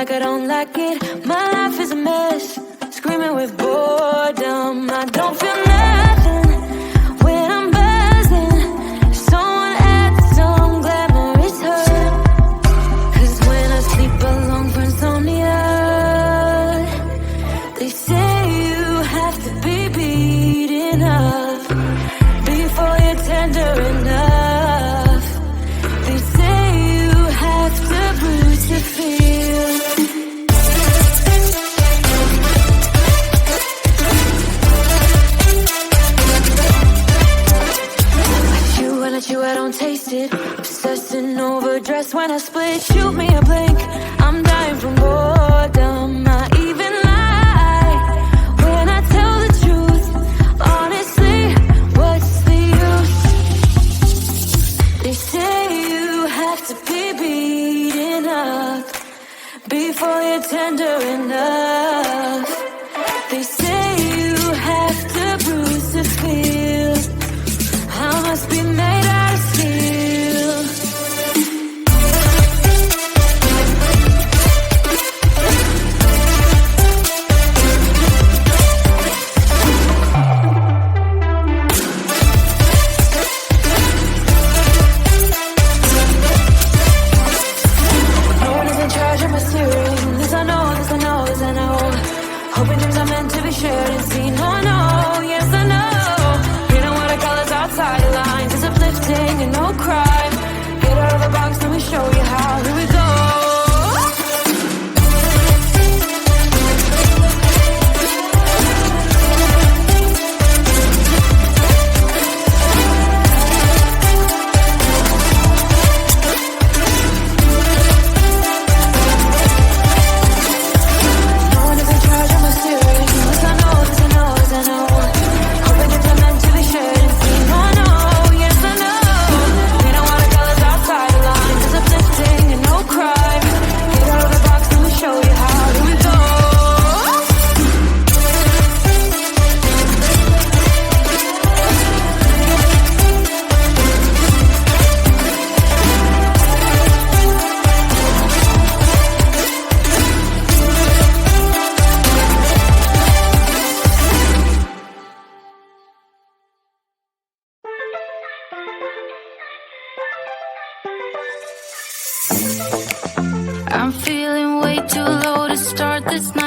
like I don't like it. My life is a mess, screaming with boredom. I don't feel nothing when I'm buzzing. If someone acts on glamorous her, 'cause when I sleep alone for insomnia, they say you have to be beaten up before you're tender enough. They say you have to bruise to feel. I don't taste it. Obsessing over dress when I split. Shoot me a blink, I'm dying from boredom. I even lie when I tell the truth. Honestly, what's the use? They say you have to be beaten up before you're tender enough. They say you have to bruise to feel. I must be made out of steel. No one is in charge of my steering. This I know, this I know, this I know. Hoping things are meant to be shared and seen. No, I know, yes I know. Outside the lines is uplifting and no crime. Get out of the box, let me show you how. Here we go. No one is in charge of my steering. This I know, this I know, this I know. Hoping it's meant to be shared. I'm feeling way too low to start this night.